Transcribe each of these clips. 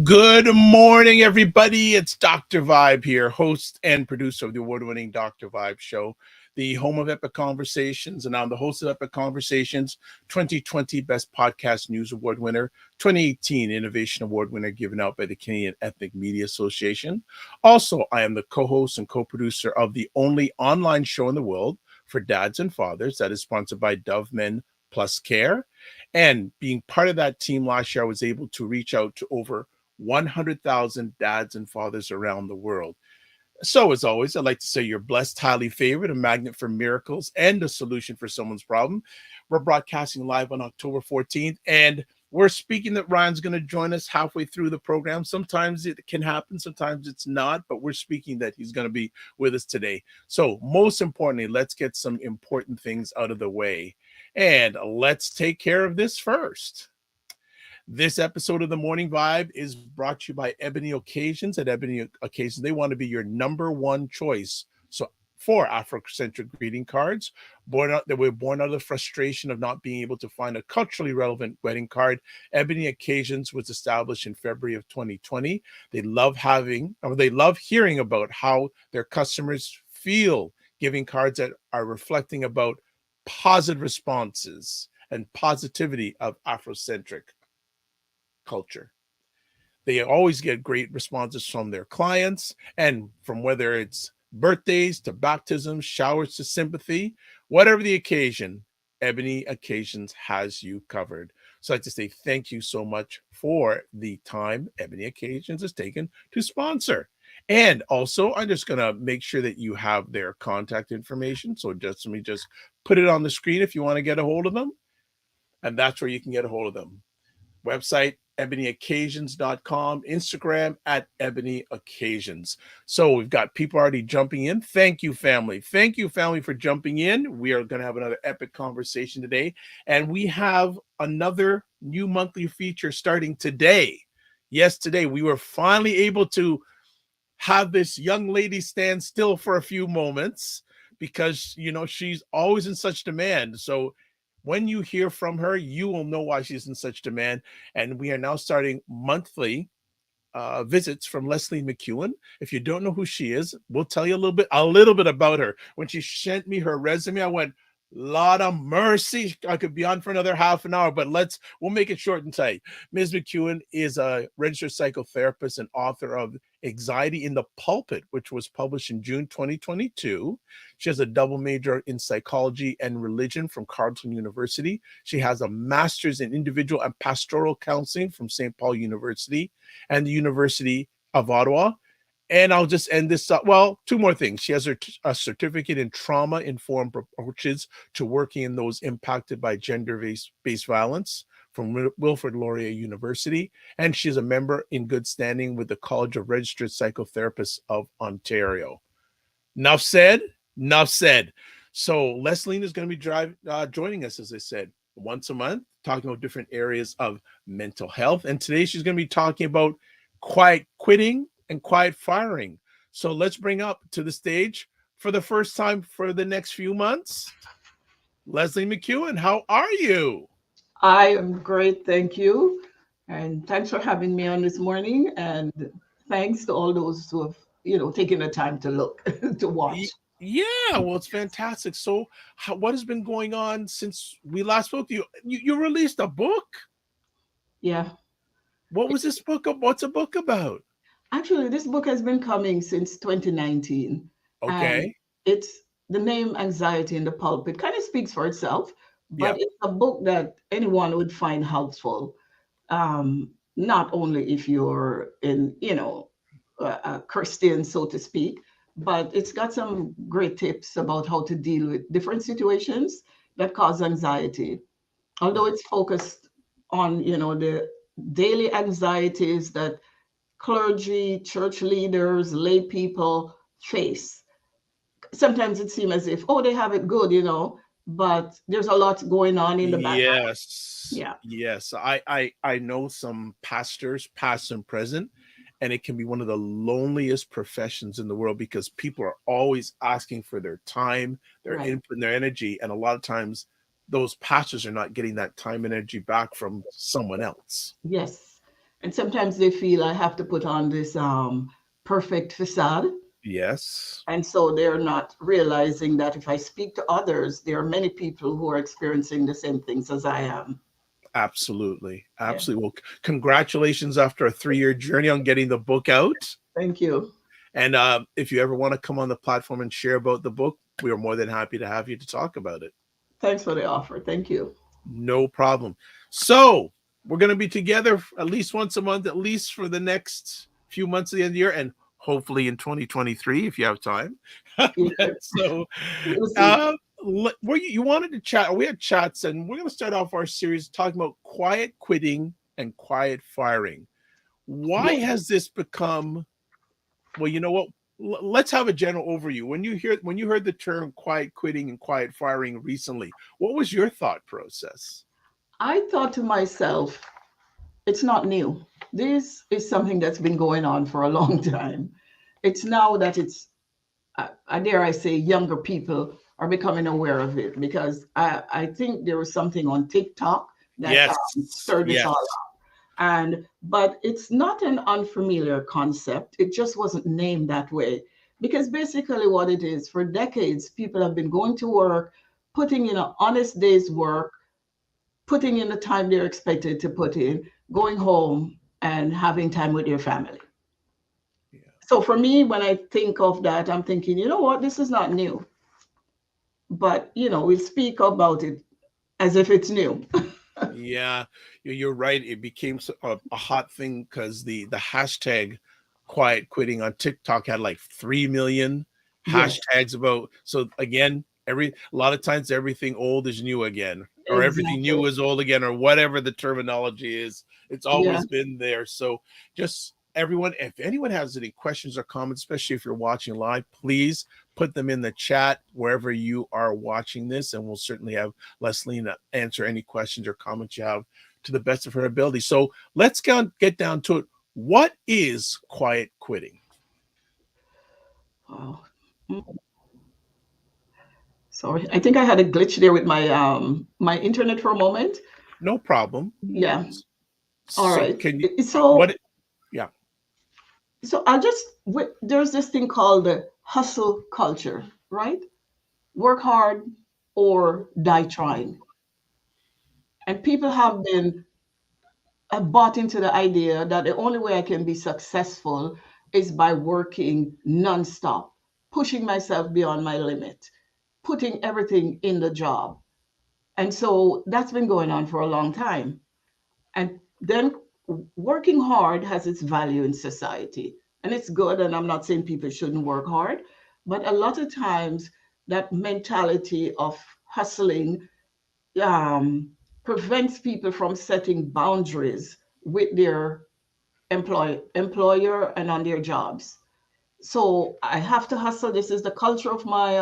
Good morning, everybody. It's Dr. Vibe here, host and producer of the award-winning Dr. Vibe Show, the home of Epic Conversations, and I'm the host of Epic Conversations, 2020 Best Podcast News Award winner, 2018 Innovation Award winner given out by the Canadian Ethnic Media Association. Also, I am the co-host and co-producer of the only online show in the world for dads and fathers that is sponsored by Dove Men Plus Care. And being part of that team last year, I was able to reach out to over 100,000 dads and fathers around the world. So, as always, I'd like to say you're blessed, highly favored, a magnet for miracles, and a solution for someone's problem. We're broadcasting live on October 14th, and we're speaking that Ryan's going to join us halfway through the program. Sometimes it can happen, sometimes it's not, but we're speaking that he's going to be with us today. So, most importantly, let's get some important things out of the way, and let's take care of this first. This episode of The Morning Vibe is brought to you by Ebony Occasions. At Ebony Occasions, they want to be your number one choice for Afrocentric greeting cards. They were born out of the frustration of not being able to find a culturally relevant wedding card. Ebony Occasions was established in February of 2020. They love hearing about how their customers feel giving cards that are reflecting about positive responses and positivity of Afrocentric culture. They always get great responses from their clients, and from whether it's birthdays to baptisms, showers to sympathy, whatever the occasion, Ebony Occasions has you covered. So I'd like to say thank you so much for the time Ebony Occasions has taken to sponsor. And also, I'm just going to make sure that you have their contact information. So let me just put it on the screen if you want to get a hold of them. And that's where you can get a hold of them. Website, ebonyoccasions.com, Instagram at ebonyoccasions. So we've got people already jumping in. Thank you, family. Thank you, family, for jumping in. We are going to have another epic conversation today. And we have another new monthly feature starting today. Yes, today we were finally able to have this young lady stand still for a few moments because, she's always in such demand. So when you hear from her, you will know why she's in such demand. And we are now starting monthly visits from Leslie McEwen. If you don't know who she is, we'll tell you a little bit about her. When she sent me her resume, I went, Lord of mercy, I could be on for another half an hour, but we'll make it short and tight. Ms. McEwen is a registered psychotherapist and author of Anxiety in the Pulpit, which was published in June 2022. She has a double major in psychology and religion from Carleton University. She has a master's in individual and pastoral counseling from St. Paul University and the University of Ottawa. And I'll just end this up. Well, two more things. She has a certificate in trauma-informed approaches to working in those impacted by gender-based violence from Wilfrid Laurier University. And she's a member in good standing with the College of Registered Psychotherapists of Ontario. Enough said. So Leslie is going to be joining us, as I said, once a month, talking about different areas of mental health. And today she's going to be talking about quiet quitting and quiet firing. So let's bring up to the stage for the first time for the next few months, Leslie McEwen. How are you? I am great, thank you. And thanks for having me on this morning. And thanks to all those who have, taken the time to look, to watch. Yeah, well, it's fantastic. So, what has been going on since we last spoke to you? You released a book. Yeah. What was this book? What's a book about? Actually, this book has been coming since 2019, and Okay. it's the name Anxiety in the Pulpit kind of speaks for itself, but Yeah. it's a book that anyone would find helpful. Not only if you're in, a Christian, so to speak, but it's got some great tips about how to deal with different situations that cause anxiety. Although it's focused on, the daily anxieties that clergy, church leaders, lay people face. Sometimes it seems as if, oh, they have it good, but there's a lot going on in the background. Yes. Yeah. Yes. I know some pastors, past and present, and it can be one of the loneliest professions in the world because people are always asking for their time, their Right. input, and their energy, and a lot of times those pastors are not getting that time and energy back from someone else. Yes. And sometimes they feel I have to put on this perfect facade. Yes. And so they're not realizing that if I speak to others, there are many people who are experiencing the same things as I am. Absolutely. Yeah. Absolutely. Well, congratulations after a 3-year journey on getting the book out. Thank you. And if you ever want to come on the platform and share about the book, we are more than happy to have you to talk about it. Thanks for the offer. Thank you. No problem. So we're going to be together at least once a month, at least for the next few months of the end of the year, and hopefully in 2023 if you have time. Yeah, So, we'll see. uh, where you wanted to chat, we had chats, and we're going to start off our series talking about quiet quitting and quiet firing. Why Yeah. has this become? Well, you know what? Let's have a general overview. When you heard the term quiet quitting and quiet firing recently, what was your thought process? I thought to myself, it's not new. This is something that's been going on for a long time. It's now that I dare I say, younger people are becoming aware of it because I think there was something on TikTok that Yes, stirred this all yes, up. But it's not an unfamiliar concept. It just wasn't named that way because basically what it is for decades, people have been going to work, putting in an honest day's work, putting in the time they're expected to put in, going home and having time with your family. yeah, So for me, when I think of that, I'm thinking, you know what, this is not new, but we speak about it as if it's new. yeah. You're right. It became a hot thing because the hashtag quiet quitting on TikTok had like 3 million Yes, hashtags about. So again, a lot of times everything old is new again, or everything exactly. new is old again, or whatever the terminology is. It's Yeah, always been there. So just everyone, if anyone has any questions or comments, especially if you're watching live, please put them in the chat wherever you are watching this, and we'll certainly have Leslie answer any questions or comments you have to the best of her ability. So let's get down to it. What is quiet quitting? wow. Mm, sorry, I think I had a glitch there with my internet for a moment. No problem. Yeah. All So right. can you So what? Yeah. I just there's this thing called the hustle culture, right? Work hard or die trying. And people have bought into the idea that the only way I can be successful is by working nonstop, pushing myself beyond my limit, putting everything in the job. And so that's been going on for a long time. And then working hard has its value in society. And it's good. And I'm not saying people shouldn't work hard. But a lot of times, that mentality of hustling um, prevents people from setting boundaries with their employer and on their jobs. So I have to hustle. This is the culture of my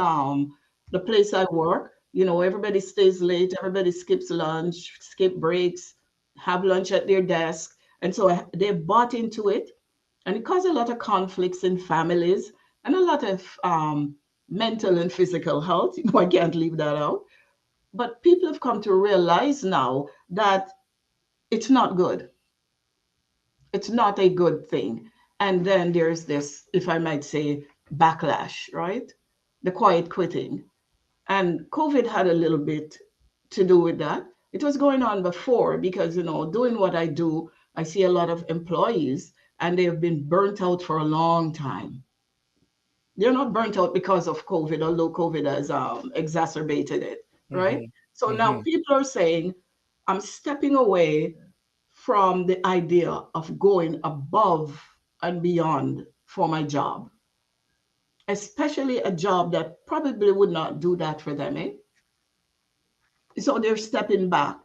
the place I work. Everybody stays late, everybody skips lunch, skip breaks, have lunch at their desk. And so they bought into it. And it caused a lot of conflicts in families and a lot of mental and physical health. I can't leave that out. But people have come to realize now that it's not good. It's not a good thing. And then there's this, if I might say, backlash, right? the quiet quitting. And COVID had a little bit to do with that. It was going on before because, doing what I do, I see a lot of employees and they have been burnt out for a long time. They're not burnt out because of COVID, although COVID has exacerbated it, right? Mm-hmm. So now Mm-hmm. people are saying, I'm stepping away from the idea of going above and beyond for my job, especially a job that probably would not do that for them. Eh? So they're stepping back.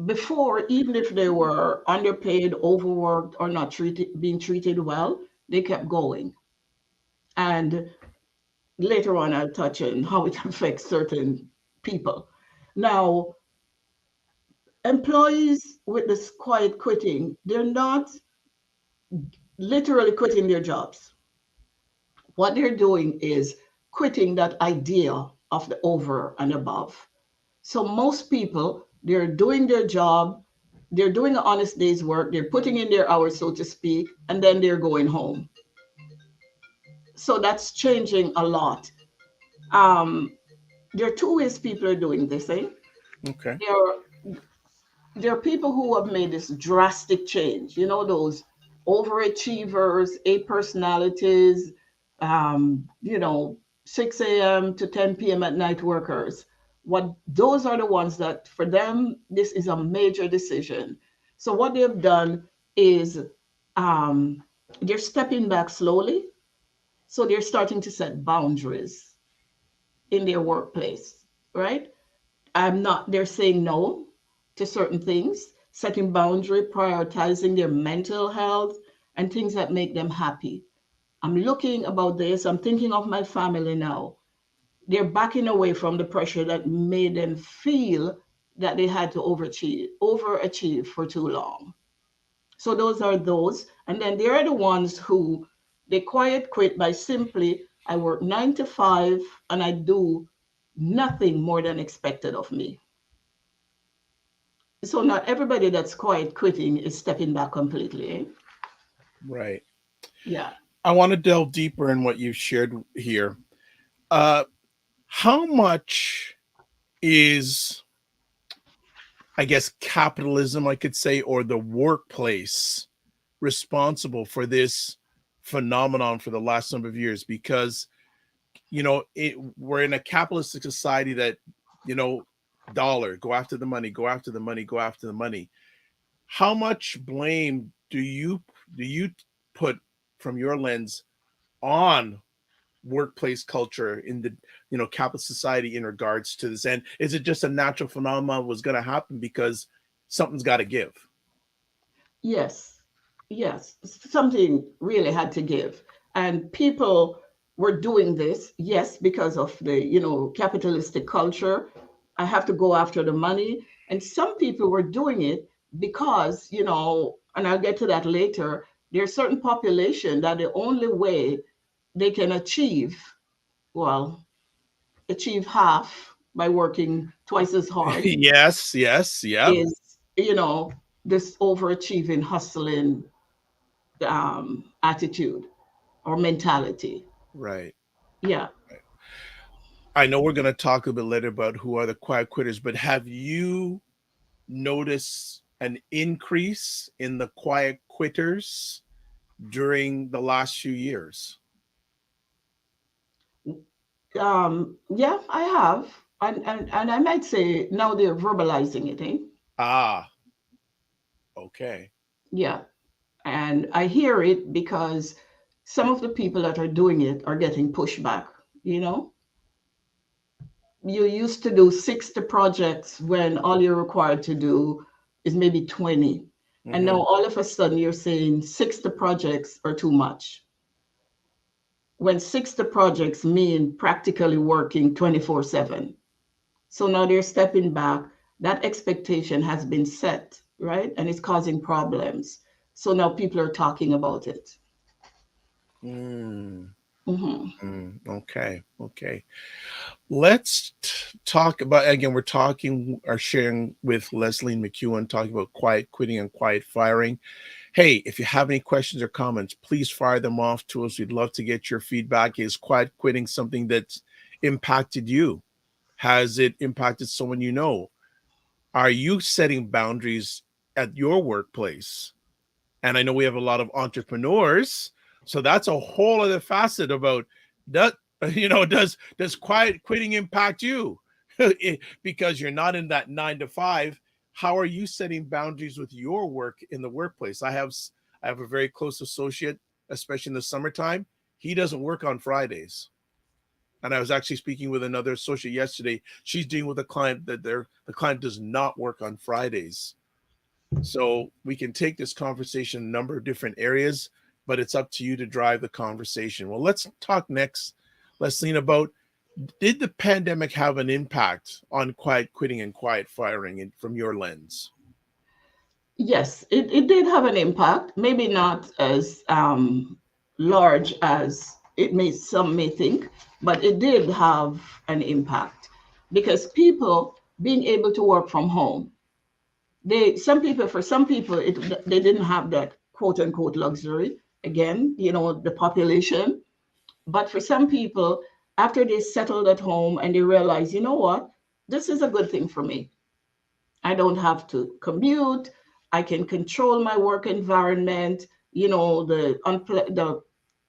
Before, even if they were underpaid, overworked, or not being treated well, they kept going. And later on, I'll touch on how it affects certain people. Now, employees with this quiet quitting, they're not literally quitting their jobs. What they're doing is quitting that idea of the over and above. So most people, they're doing their job, they're doing an honest day's work, they're putting in their hours, so to speak, and then they're going home. So that's changing a lot. Um, there are two ways people are doing this. Eh? Okay. There are there are people who have made this drastic change. You know, those overachievers, A personalities, 6 a.m. to 10 p.m. at night workers. What those are the ones that for them, this is a major decision. So what they've done is um, they're stepping back slowly. So they're starting to set boundaries in their workplace, right? They're saying no to certain things, setting boundary, prioritizing their mental health and things that make them happy. I'm looking about this, I'm thinking of my family now. They're backing away from the pressure that made them feel that they had to overachieve for too long. So those are those. And then there are the ones who they quiet quit by simply, I work 9 to 5 and I do nothing more than expected of me. So not everybody that's quiet quitting is stepping back completely. Eh? Right. Yeah. I want to delve deeper in what you've shared here. Uh, how much is, I guess, capitalism, I could say, or the workplace responsible for this phenomenon for the last number of years? Because, we're in a capitalistic society that, you know, dollar, go after the money, go after the money, go after the money. How much blame do you put from your lens on workplace culture in the capitalist society in regards to this? And is it just a natural phenomenon was going to happen because something's got to give? Yes. Yes. Something really had to give. And people were doing this, yes, because of the, capitalistic culture. I have to go after the money. And some people were doing it because, and I'll get to that later, there's certain population that the only way they can well, achieve half by working twice as hard Yes, yes, yep. is, this overachieving, hustling attitude or mentality. Right. Yeah. I know we're going to talk a bit later about who are the quiet quitters, but have you noticed an increase in the quiet quitters during the last few years? Yeah, I have. And I might say now they're verbalizing it, eh? Ah, okay. Yeah. And I hear it because some of the people that are doing it are getting pushed back, you know? You used to do 60 projects when all you're required to do is maybe 20. And now Hmm. all of a sudden you're saying 60 projects are too much. When 60 projects mean practically working 24/7. So now they're stepping back. That expectation has been set, right? And it's causing problems. So now people are talking about it. Mm, Hmm. okay, okay. Let's talk about, again, we're talking or sharing with Leslie McEwen, talking about quiet quitting and quiet firing. Hey, if you have any questions or comments, please fire them off to us. We'd love to get your feedback. Is quiet quitting something that's impacted you? Has it impacted someone you know? Are you setting boundaries at your workplace? And I know we have a lot of entrepreneurs, so that's a whole other facet about that. Does quiet quitting impact you? Because you're not in that 9 to 5. How are you setting boundaries with your work in the workplace? I have a very close associate, especially in the summertime. He doesn't work on Fridays. And I was actually speaking with another associate yesterday. She's dealing with a client that the client does not work on Fridays. So we can take this conversation a number of different areas, but it's up to you to drive the conversation. Well, let's talk next, Leslie, about, did the pandemic have an impact on quiet quitting and quiet firing from your lens? Yes, it did have an impact, maybe not as large as some may think, but it did have an impact because people being able to work from home, for some people they didn't have that quote unquote luxury. Again, the population. But for some people, after they settled at home and they realize, you know what, this is a good thing for me. I don't have to commute. I can control my work environment. The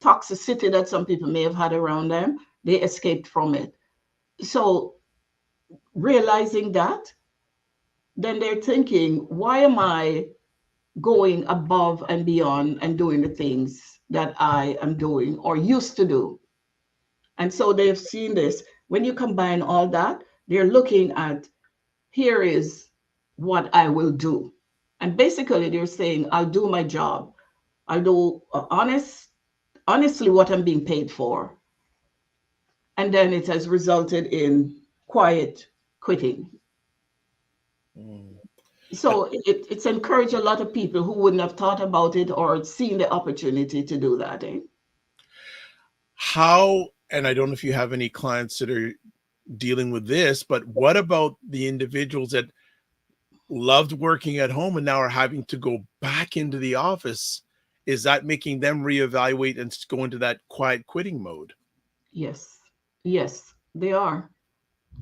toxicity that some people may have had around them, they escaped from it. So realizing that, then they're thinking, why am I going above and beyond and doing the things that I am doing or used to do? And so they've seen this. When you combine all that, they're looking at, here is what I will do. And basically, they're saying, I'll do my job. I'll do honestly what I'm being paid for. And then it has resulted in quiet quitting. Mm. And So it's encouraged a lot of people who wouldn't have thought about it or seen the opportunity to do that. Eh? and I don't know if you have any clients that are dealing with this, but what about the individuals that loved working at home and now are having to go back into the office? Is that making them reevaluate and go into that quiet quitting mode? Yes, yes, they are.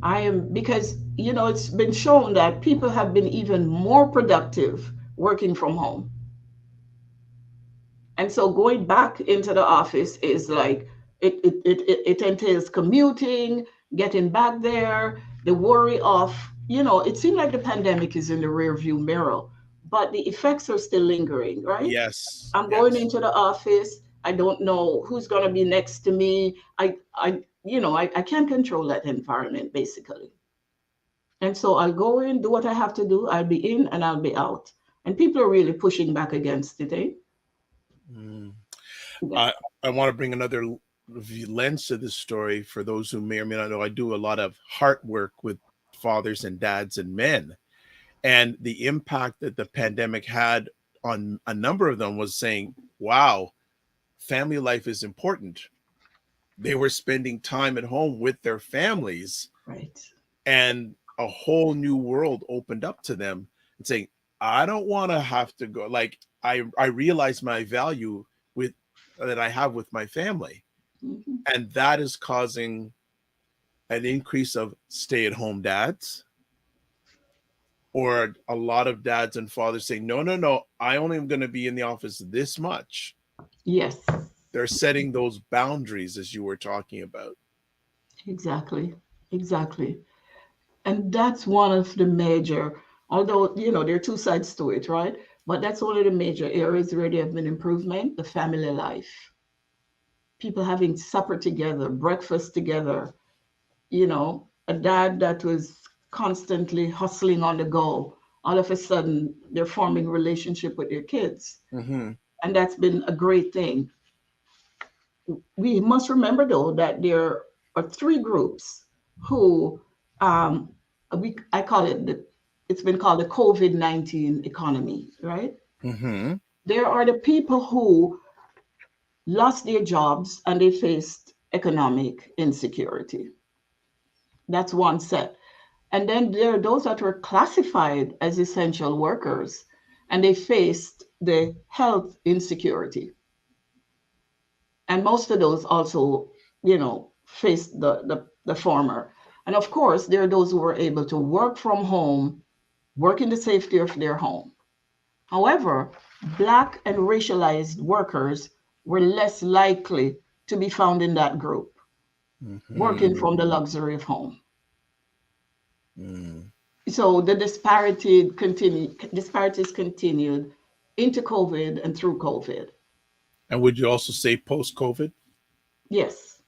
I am because it's been shown that people have been even more productive working from home. And so going back into the office is like it entails commuting, getting back there, the worry of, it seemed like the pandemic is in the rear view mirror, but the effects are still lingering, right? Yes, I'm going yes. into the office. I don't know who's going to be next to me. I can't control that environment basically. And so I'll go in, do what I have to do. I'll be in and I'll be out. And people are really pushing back against it, eh? Mm. Yeah. I want to bring another lens to this story for those who may or may not know. I do a lot of heart work with fathers and dads and men. And the impact that the pandemic had on a number of them was saying, wow, family life is important. They were spending time at home with their families, Right. and a whole new world opened up to them and saying, I don't want to have to go. Like, I realize my value with that I have with my family. Mhm. And that is causing an increase of stay-at-home dads, or a lot of dads and fathers saying, no, no, no, I only am going to be in the office this much. Yes, They're setting those boundaries as you were talking about. exactly. Exactly. And that's one of the major, although, there are two sides to it, right? But that's one of the major areas where there have been improvement, the family life. People having supper together, breakfast together, a dad that was constantly hustling on the go. All of a sudden, they're forming a relationship with their kids. Mm-hmm. And that's been a great thing. We must remember though that there are three groups who um, I call it it's been called the COVID-19 economy, right? Mm-hmm. There are the people who lost their jobs and they faced economic insecurity. That's one set. And then there are those that were classified as essential workers and they faced the health insecurity. And most of those also, face the former. And of course, there are those who are able to work from home, work in the safety of their home. However, Black and racialized workers were less likely to be found in that group, working Mhm. from the luxury of home. Mm. So the disparities continued into COVID and through COVID. And would you also say post-COVID? Yes,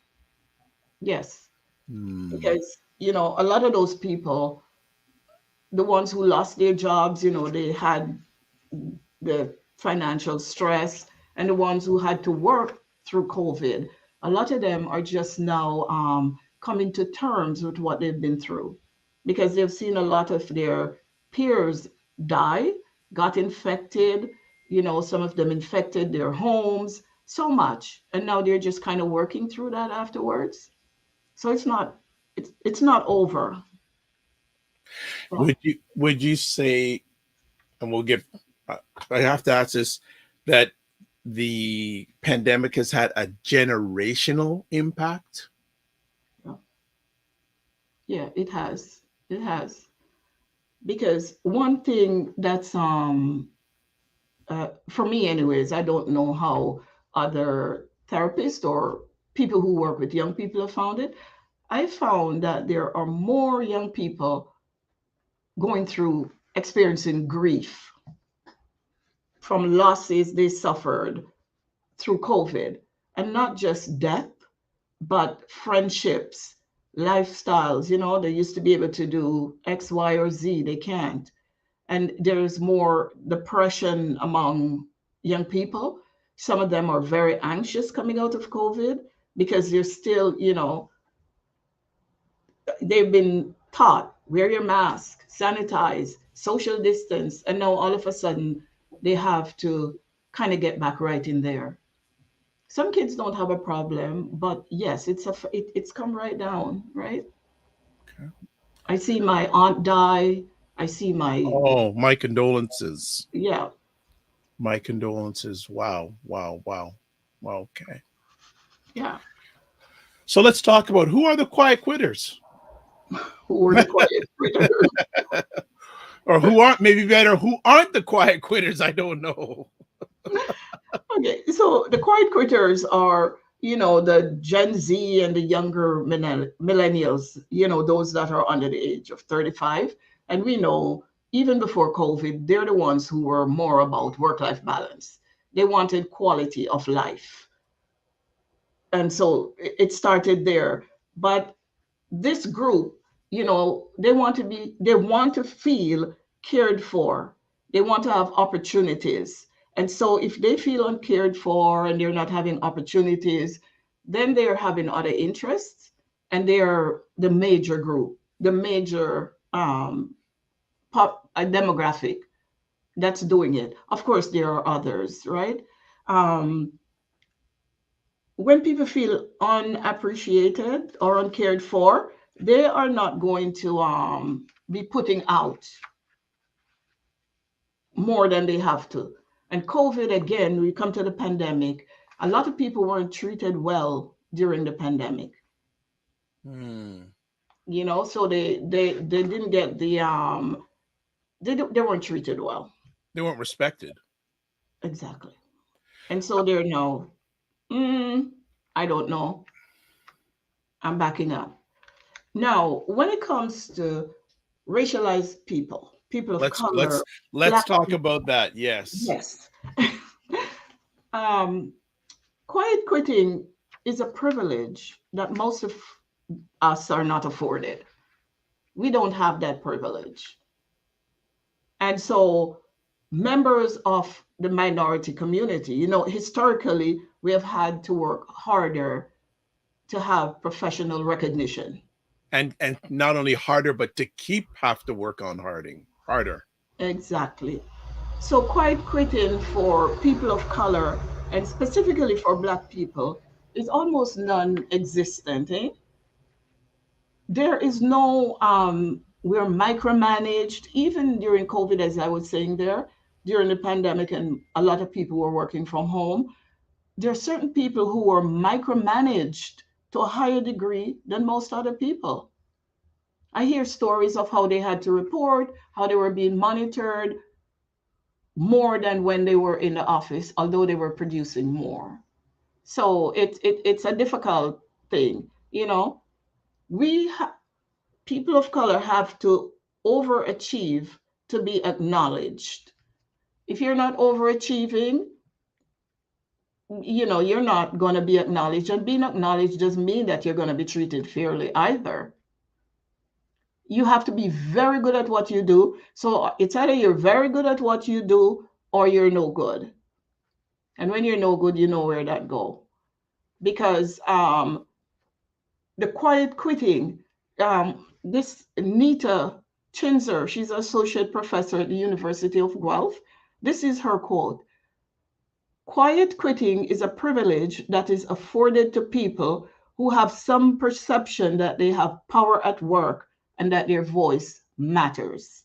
yes, Mm. because a lot of those people, the ones who lost their jobs, they had the financial stress, and the ones who had to work through COVID, a lot of them are just now coming to terms with what they've been through because they've seen a lot of their peers die, got infected, some of them infected their homes so much, and now they're just kind of working through that afterwards. So it's not over. Would you say, and we'll get, uh, I have to ask this, that the pandemic has had a generational impact? Yeah, yeah, it has. It has. Because one thing that's for me anyways, I don't know how other therapists or people who work with young people have found it. I found that there are more young people going through experiencing grief from losses they suffered through COVID, and not just death, but friendships, lifestyles. They used to be able to do X, Y, or Z, they can't. And there's more depression among young people. Some of them are very anxious coming out of COVID because they're still, they've been taught wear your mask, sanitize, social distance, and now all of a sudden they have to kind of get back right in there. Some kids don't have a problem, but yes, it's come right down, right? Okay. I see my aunt die. I see my Oh, my condolences. yeah, My condolences. Wow, wow, wow. Wow, okay. yeah. So let's talk about who are the quiet quitters, Who were the quiet quitters? or who aren't, maybe better, who aren't the quiet quitters? I don't know. Okay, so the quiet quitters are, the Gen Z and the younger millennials, those that are under the age of 35. And we know even before COVID, they're the ones who were more about work life balance. They wanted quality of life. And so it started there. But this group, they want to feel cared for. They want to have opportunities. And so if they feel uncared for and they're not having opportunities, then they're having other interests, and they're the major group, the major demographic that's doing it. Of course, there are others, right? Um, when people feel unappreciated or uncared for, they are not going to be putting out more than they have to. And COVID, again, we come to the pandemic. A lot of people weren't treated well during the pandemic, Hmm. so they didn't get the they weren't treated well. They weren't respected. Exactly. And so they're now, mm, I don't know. I'm backing up. Now, when it comes to racialized people, people of Let's color, let's let's black talk people. about that. Yes. Yes. um, quiet quitting is a privilege that most of us are not afforded. We don't have that privilege. And so, members of the minority community, historically, we have had to work harder to have professional recognition. And not only harder, but to keep have to work on harder. Exactly. So, quiet quitting for people of color and specifically for Black people is almost non existent. Eh? There is no, we're micromanaged, even during COVID, as I was saying there. during the pandemic and a lot of people were working from home, there are certain people who were micromanaged to a higher degree than most other people. I hear stories of how they had to report, how they were being monitored more than when they were in the office, although they were producing more. So it's a difficult thing. You know, we people of color have to overachieve to be acknowledged. If you're not overachieving, you're not going to be acknowledged. And being acknowledged doesn't mean that you're going to be treated fairly either. You have to be very good at what you do. So it's either you're very good at what you do or you're no good. And when you're no good, you know where that go. Because the quiet quitting, this Nita Chinzer, she's an associate professor at the University of Guelph. This is her quote. Quiet quitting is a privilege that is afforded to people who have some perception that they have power at work and that their voice matters.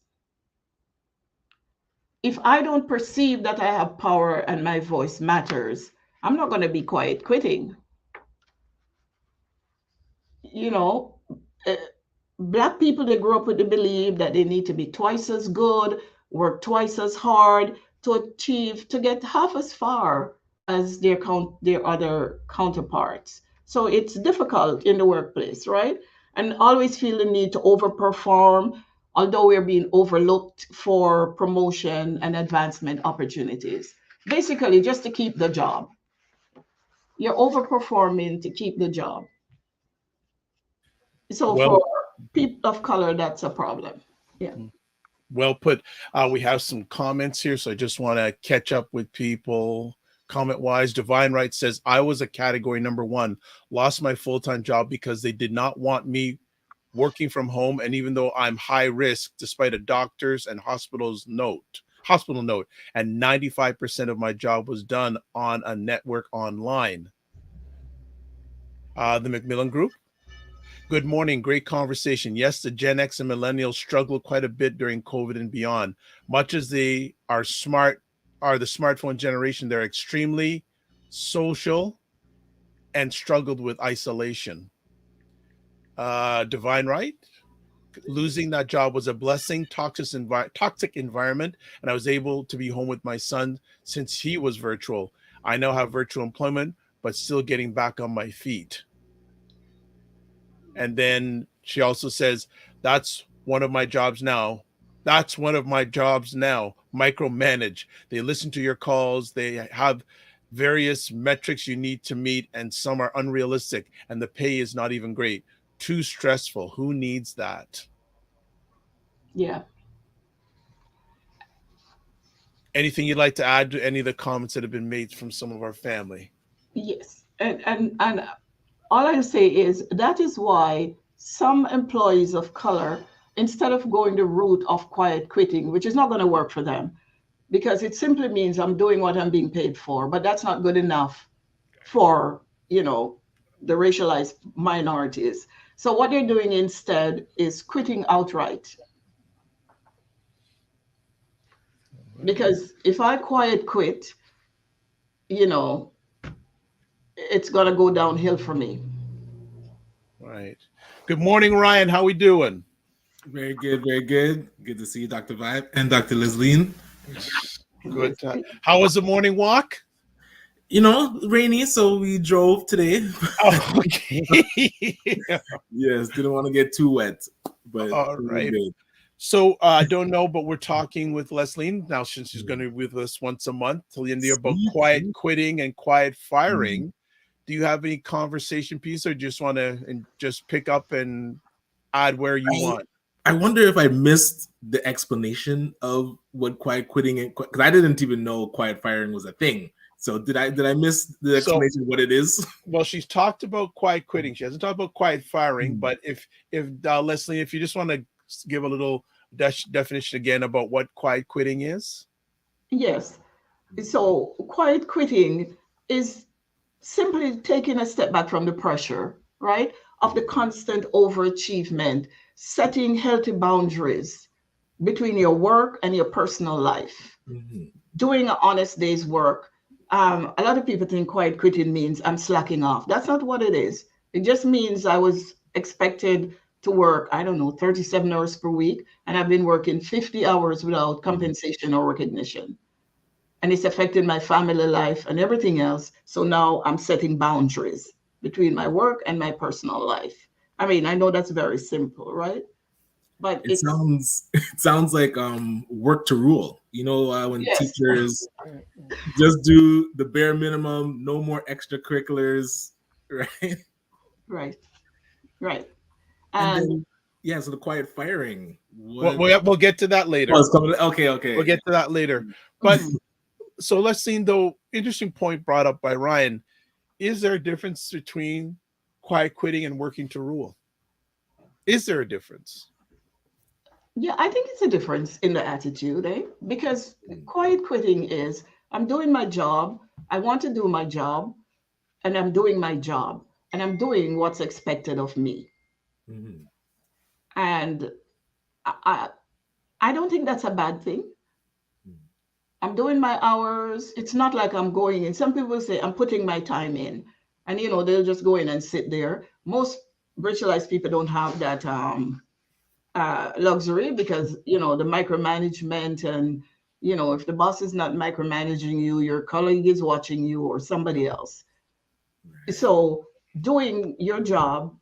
If I don't perceive that I have power and my voice matters, I'm not going to be quiet quitting. You know, uh, Black people, they grow up with the belief that they need to be twice as good, work twice as hard to achieve, to get half as far as their other counterparts. So it's difficult in the workplace, right? And always feel the need to overperform, although we're being overlooked for promotion and advancement opportunities. Basically, just to keep the job. You're overperforming to keep the job. So Well, for people of color, that's a problem. Yeah. well put. We have some comments here, so I just want to catch up with people. Comment wise, Divine Right says, I was a category number one, lost my full time job because they did not want me working from home. And even though I'm high risk, despite a doctor's and hospital note, and 95% of my job was done on a network online. The Macmillan Group. Good morning. Great conversation. Yes, the Gen X and millennials struggled quite a bit during COVID and beyond. Much as they are the smartphone generation, they're extremely social and struggled with isolation. Divine Right. Losing that job was a blessing, toxic environment, and I was able to be home with my son since he was virtual. I now have virtual employment, but still getting back on my feet. And then she also says, that's one of my jobs now. That's one of my jobs now. Micromanage. They listen to your calls. They have various metrics you need to meet, and some are unrealistic, and the pay is not even great. Too stressful. Who needs that? Yeah. Anything you'd like to add to any of the comments that have been made from some of our family? Yes. And all I say is that is why some employees of color, instead of going the route of quiet quitting, which is not going to work for them, because it simply means I'm doing what I'm being paid for, but that's not good enough for, the racialized minorities. So what they're doing instead is quitting outright. Because if I quiet quit, you know, it's gonna go downhill for me. Right. Good morning, Ryan. How we doing? Very good, very good. Good to see you, Dr. Vibe and Dr. Lesline. Good. How was the morning walk? Rainy, so we drove today. Oh, okay. Yes, didn't want to get too wet, but All right. good. So I don't know, but we're talking with Leslie now, since she's going to be with us once a month till the end of the year, about quiet quitting and quiet firing. Do you have any conversation piece, or just want to just pick up and add where you want? I wonder if I missed the explanation of what quiet quitting and because I didn't even know quiet firing was a thing. So did I miss the explanation of what it is? Well, she's talked about quiet quitting. She hasn't talked about quiet firing. But if Leslie, if you just want to give a little definition again about what quiet quitting is. Yes. So quiet quitting is simply taking a step back from the pressure, right, of the constant overachievement, setting healthy boundaries between your work and your personal life. Mhm. doing an honest day's work. A lot of people think quiet quitting means I'm slacking off. That's not what it is. It just means I was expected to work, I don't know, 37 hours per week, and I've been working 50 hours without compensation or recognition. And it's affected my family life and everything else. So now I'm setting boundaries between my work and my personal life. I mean, I know that's very simple, right? But It it's, sounds it sounds like work to rule. You know, when yes, teachers just do the bare minimum, no more extracurriculars, right? right, right. And And then yeah, so the quiet firing. We'll, What? we'll get to that Oh, later. it's coming. Okay, We'll okay. get to that later. But mhm. so let's see, though, interesting point brought up by Ryan. Is there a difference between quiet quitting and working to rule? Is there a difference? Yeah, I think it's a difference in the attitude, eh? Because quiet quitting is I'm doing my job, I want to do my job, and I'm doing my job, and I'm doing what's expected of me. Mhm. And I, I, I don't think that's a bad thing. Mhm. I'm doing my hours. It's not like I'm going in. Some people say I'm putting my time in, and they'll just go in and sit there. Most virtualized people don't have that luxury because the micromanagement, and if the boss is not micromanaging you, your colleague is watching you or somebody else. Right. So doing your job,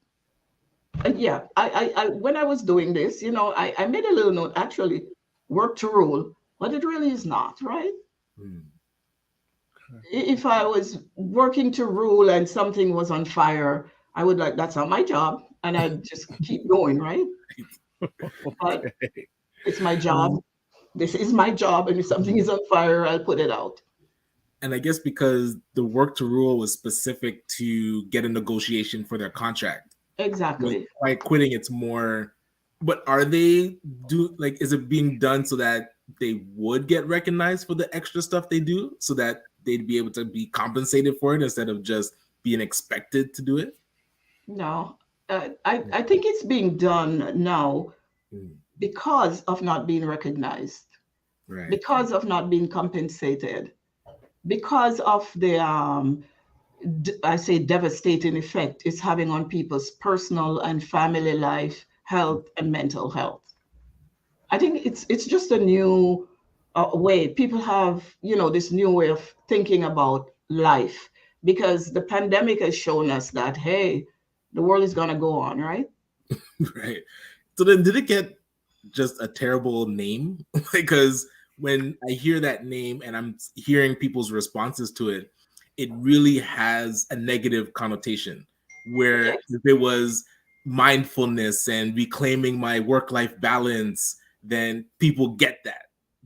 yeah, I when I was doing this, I made a little note, actually, work to rule, but it really is not, right? Mhm. If I was working to rule and something was on fire, I would like, that's not my job, and I'd just keep going, right? But Okay. it's my job. Um, This is my job, and if something mhm. is on fire, I'll put it out. And I guess because the work to rule was specific to get a negotiation for their contract. With Exactly. by quitting, it's more. But are they do like? Is it being done so that they would get recognized for the extra stuff they do, so that they'd be able to be compensated for it instead of just being expected to do it? No, I think it's being done now Mm. because of not being recognized, Right. because of not being compensated, because of the I say devastating effect it's having on people's personal and family life, health, and mental health. I think it's just a new way. People have, this new way of thinking about life because the pandemic has shown us that, hey, the world is going to go on, right? Right. So then, did it get just a terrible name? Because when I hear that name and I'm hearing people's responses to it, it really has a negative connotation. Where Yes, if it was mindfulness and reclaiming my work-life balance, then people get that.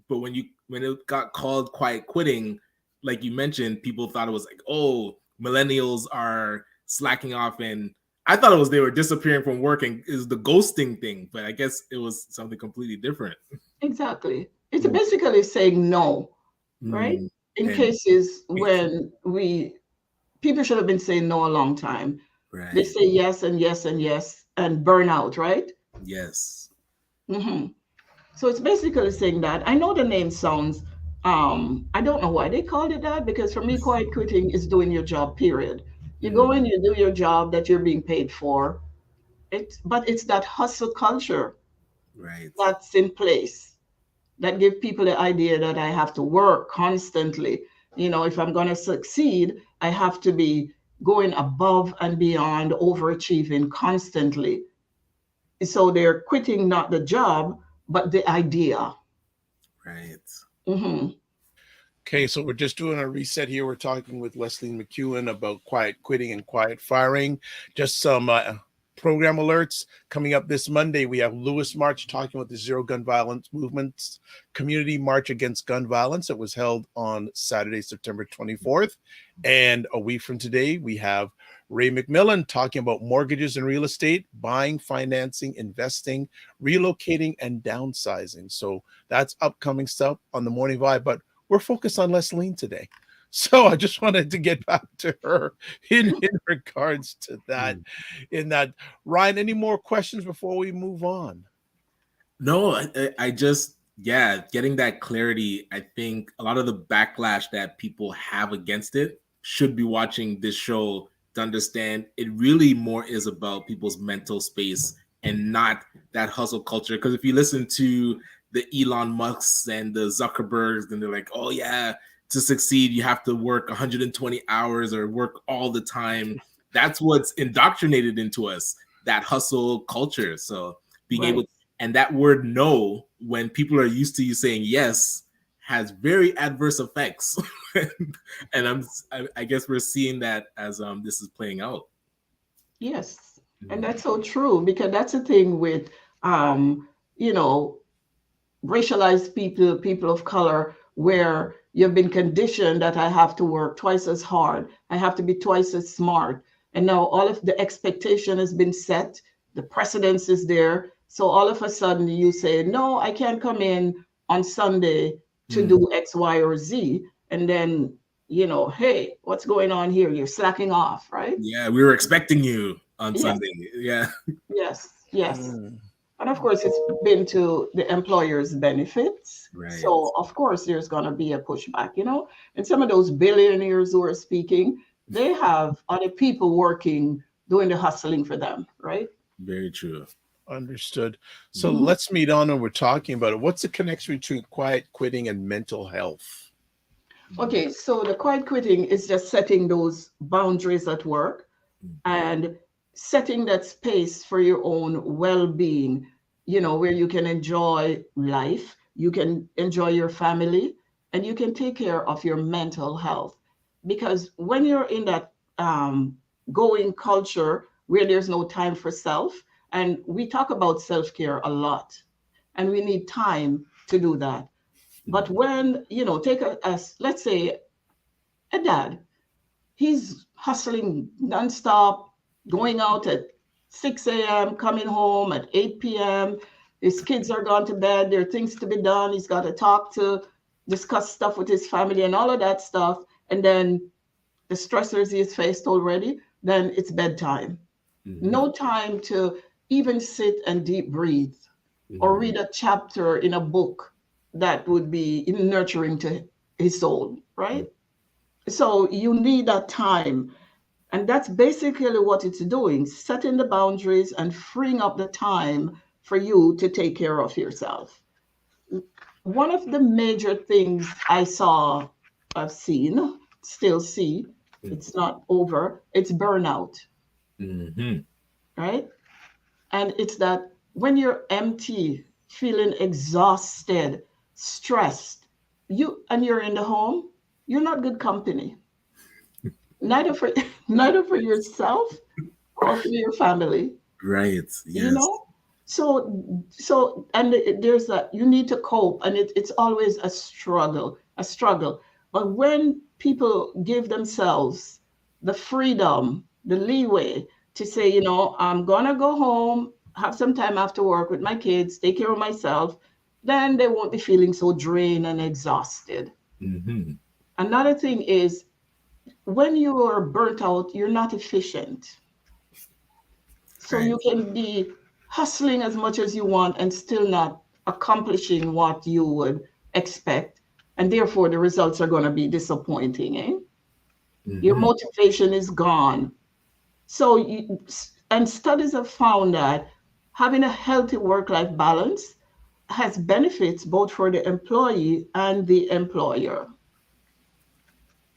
But when it got called quiet quitting, like you mentioned, people thought it was like, oh, millennials are slacking off, and I thought it was they were disappearing from work and is the ghosting thing, but I guess it was something completely different. exactly. It's Mm, basically saying no, right? mm, In and cases when people should have been saying no a long time. They right, say yes and yes and yes and burn out, right? yes, hmm So it's basically saying that. I know the name sounds, I don't know why they called it that, because for me, quiet quitting is doing your job, period. You go in, mm, you do your job that you're being paid for. But it's that hustle culture right, that's in place that give people the idea that I have to work constantly. If I'm going to succeed, I have to be going above and beyond, overachieving constantly. So they're quitting not the job, but the idea. right. hmm Okay, so we're just doing a reset here. We're talking with Leslie McEwen about quiet quitting and quiet firing. Just some program alerts coming up this Monday. We have Lewis March talking about the Zero Gun Violence Movement's Community March Against Gun Violence. It was held on Saturday, September 24th. And a week from today, we have Ray McMillan talking about mortgages and real estate, buying, financing, investing, relocating, and downsizing. So that's upcoming stuff on the Morning Vibe. But we're focused on Leslie today. So I just wanted to get back to her in regards to that. Mm. In that, Ryan, any more questions before we move on? No, I just Yeah, getting that clarity, I think a lot of the backlash that people have against it should be watching this show to understand it really more is about people's mental space and not that hustle culture. Because if you listen to the Elon Musks and the Zuckerbergs, then they're like, oh yeah, to succeed, you have to work 120 hours or work all the time. That's what's indoctrinated into us, that hustle culture. So being able, Right. and that word no, when people are used to you saying yes, has very adverse effects. And I guess we're seeing that as this is playing out. Yes. And that's so true because that's the thing with, um, you know, racialized people, people of color, where you've been conditioned that I have to work twice as hard, I have to be twice as smart. And now all of the expectation has been set, the precedence is there. So all of a sudden you say, no, I can't come in on Sunday to Mm. do X, Y, or Z. And then, hey, what's going on here? You're slacking off, right? Yeah, we were expecting you on Yes, Sunday. Yeah, yes, yes. Mm. And of course, it's been to the employer's benefits. right. So, of course, there's going to be a pushback. And some of those billionaires who are speaking, they have other people working, doing the hustling for them, right? Very true. Understood. So Mhm. Mhm. let's meet on when we're talking about it. What's the connection between quiet quitting and mental health? Okay, so the quiet quitting is just setting those boundaries at work and setting that space for your own well-being, where you can enjoy life, you can enjoy your family, and you can take care of your mental health. Because when you're in that going culture where there's no time for self, and we talk about self-care a lot, and we need time to do that. But when, take let's say a dad, he's hustling nonstop, going out at 6 a.m., coming home at 8 p.m. His kids are gone to bed. There are things to be done. He's got to talk to, discuss stuff with his family and all of that stuff. And then the stressors he has faced already, then it's bedtime. Mhm. No time to even sit and deep breathe or Mhm. read a chapter in a book that would be nurturing to his soul, right? So you need that time. And that's basically what it's doing, setting the boundaries and freeing up the time for you to take care of yourself. One of the major things I've seen, still see, it's not over, it's burnout, Mhm. right? And it's that when you're empty, feeling exhausted, stressed, you're in the home, you're not good company. Neither for neither for yourself or for your family. Right. you Yes. know so and there's that you need to cope, and it's always a struggle. But when people give themselves the freedom, the leeway to say, I'm gonna go home, have some time after work with my kids, take care of myself, then they won't be feeling so drained and exhausted. Mhm. Another thing is, when you are burnt out, you're not efficient. So Right. you can be hustling as much as you want and still not accomplishing what you would expect. And therefore, the results are going to be disappointing. Your Mhm. motivation is gone. So, and studies have found that having a healthy work life balance has benefits both for the employee and the employer.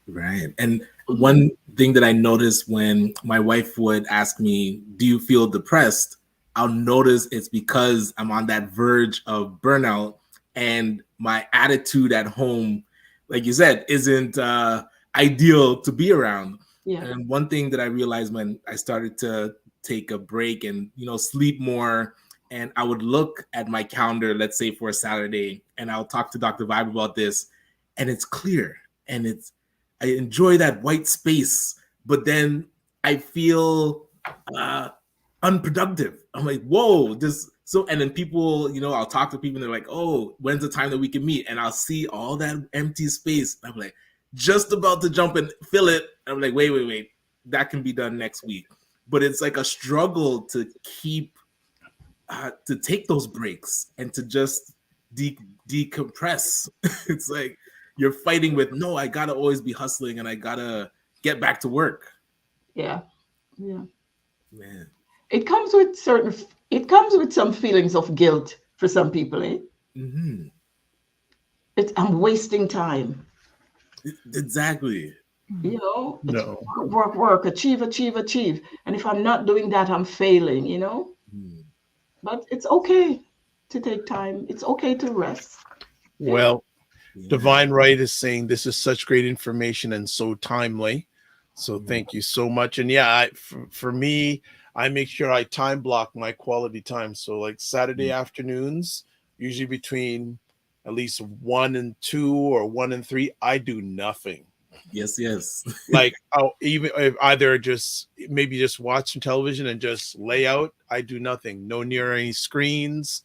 Right. And Mhm. one thing that I noticed when my wife would ask me, do you feel depressed? I'll notice it's because I'm on that verge of burnout and my attitude at home, like you said, isn't ideal to be around. Yeah. And one thing that I realized when I started to take a break and, sleep more, and I would look at my calendar, let's say for a Saturday, and I'll talk to Dr. Vibe about this, and it's clear and I enjoy that white space, but then I feel uh, unproductive. I'm like, whoa, this so. And then people, I'll talk to people, and they're like, oh, when's the time that we can meet? And I'll see all that empty space. I'm like, just about to jump and fill it. I'm like, wait, that can be done next week. But it's like a struggle to keep to take those breaks and to just decompress. It's like you're fighting with, no, I gotta always be hustling and I gotta get back to work. Yeah. Yeah. Man. It comes with some feelings of guilt for some people, eh? Mm-hmm. I'm wasting time. Exactly. You know, it's No. work, achieve, achieve, achieve. And if I'm not doing that, I'm failing, you know? Mm. But it's okay to take time. It's okay to rest. Well, Yeah. Divine Right is saying this is such great information and so timely. So thank you so much. And yeah, for me, I make sure I time block my quality time. So like Saturday afternoons, usually between at least 1 and 2 or 1 and 3, I do nothing. Yes. Like I'll even if either just maybe just watch some television and just lay out. I do nothing. No near any screens.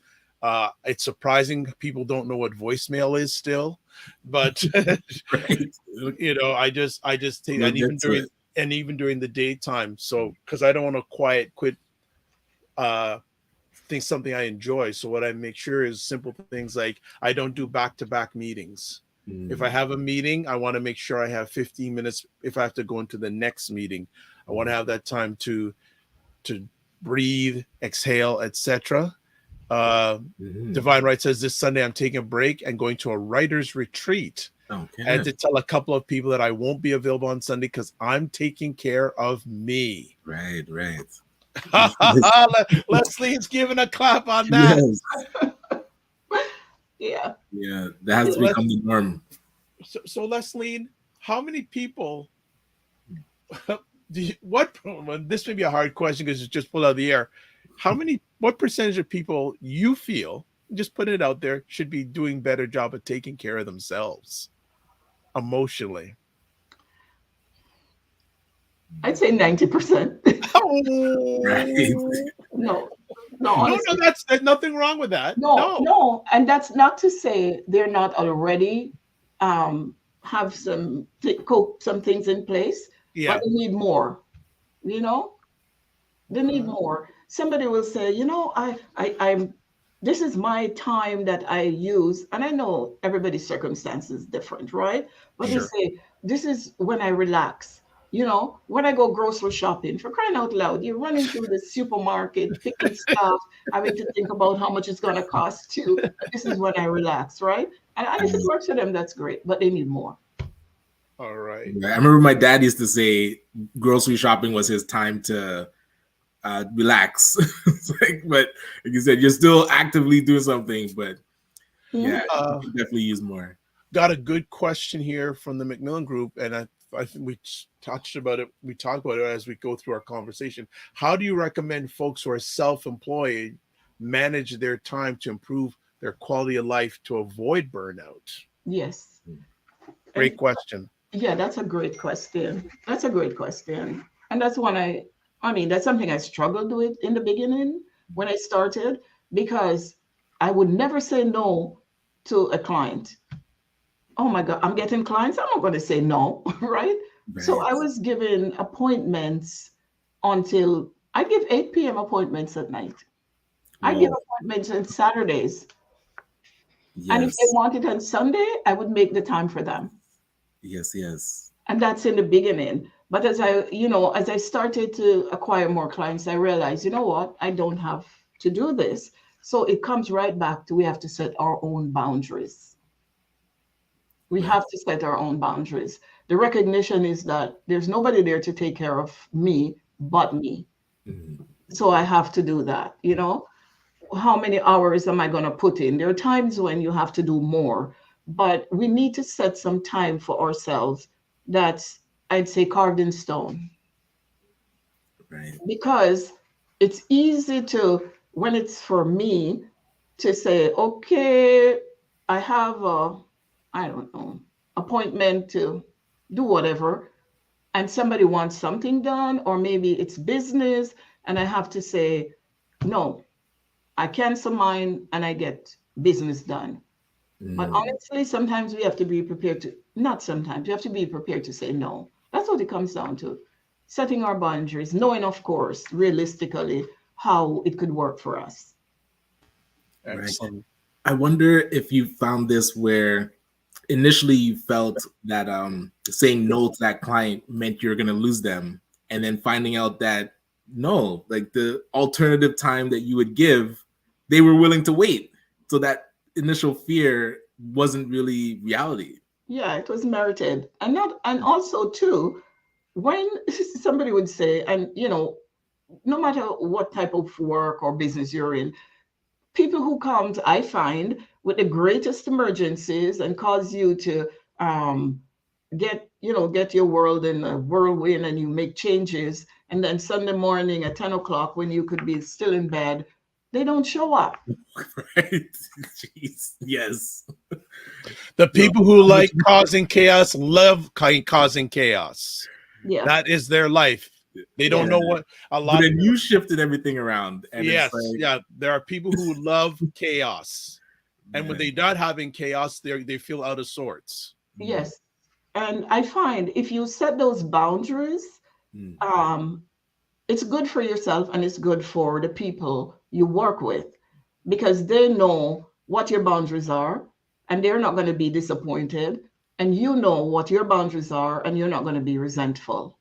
It's surprising people don't know what voicemail is still, but Right. I just take, We'll get to it. and even during the daytime. So because I don't want to quit uh think something I enjoy. So what I make sure is simple things like I don't do back-to-back meetings. If I have a meeting, I want to make sure I have 15 minutes. If I have to go into the next meeting, I want to have that time to breathe, exhale, etc. Divine Right says this Sunday I'm taking a break and going to a writer's retreat. Okay. I had to tell a couple of people that I won't be available on Sunday because I'm taking care of me. Right. Leslie's giving a clap on that. Yeah. Yeah, that has become the norm. So Leslie, how many people this may be a hard question because it's just pulled out of the air. What percentage of people you feel, just put it out there, should be doing better job of taking care of themselves emotionally? I'd say 90%. Right. No, honestly. There's nothing wrong with that. No. And that's not to say they're not already have some things in place, Yeah. but they need more, you know? They need more. Somebody will say, I'm this is my time that I use, and I know everybody's circumstance is different, right? But they say, this is when I relax. When I go grocery shopping, for crying out loud, you're running through the supermarket, picking stuff, having to think about how much it's going to cost you. This is when I relax, right? And if it works for them, that's great, but they need more. All right. I remember my dad used to say grocery shopping was his time to relax. But like you said, you're still actively doing something, but yeah, you can definitely use more. Got a good question here from the Macmillan Group, and I think we touched about it. We talked about it as we go through our conversation. How do you recommend folks who are self-employed manage their time to improve their quality of life to avoid burnout? Yes. Great question. Yeah, that's a great question. And that's that's something I struggled with in the beginning when I started, because I would never say no to a client. Oh my God, I'm getting clients. I'm not going to say no, right? So I was given appointments until I give 8 p.m. appointments at night. I give appointments on Saturdays. Yes. And if they want it on Sunday, I would make the time for them. Yes. And that's in the beginning. But as I started to acquire more clients, I realized, you know what, I don't have to do this. So it comes right back to we have to set our own boundaries. We have to set our own boundaries. The recognition is that there's nobody there to take care of me but me. Mm-hmm. So I have to do that. How many hours am I going to put in? There are times when you have to do more, but we need to set some time for ourselves that's, I'd say, carved in stone. Right. Because it's easy to, when it's for me, to say, okay, I have appointment to do whatever, and somebody wants something done, or maybe it's business, and I have to say, no, I cancel mine and I get business done. But honestly, sometimes we have to be prepared to, not sometimes, you have to be prepared to say no. That's what it comes down to. Setting our boundaries, knowing, of course, realistically, how it could work for us. Excellent. I wonder if you found this where initially you felt that saying no to that client meant you're going to lose them, and then finding out that no, like the alternative time that you would give, they were willing to wait. So that initial fear wasn't really reality. Yeah, it was merited. And not, and also too, when somebody would say, and no matter what type of work or business you're in, people who come, I find, with the greatest emergencies and cause you to um, get your world in a whirlwind and you make changes. And then Sunday morning at 10 o'clock when you could be still in bed, they don't show up. Right? Jeez. Yes. The people who like causing chaos love causing chaos. Yeah. That is their life. They don't Yeah. know what a But lot of then you shifted everything around, and yes, it's like, yeah. There are people who love chaos, and when yeah. they're not having chaos, they feel out of sorts. Yes. And I find if you set those boundaries, Mm. it's good for yourself and it's good for the people you work with because they know what your boundaries are and they're not going to be disappointed. And you know what your boundaries are and you're not going to be resentful.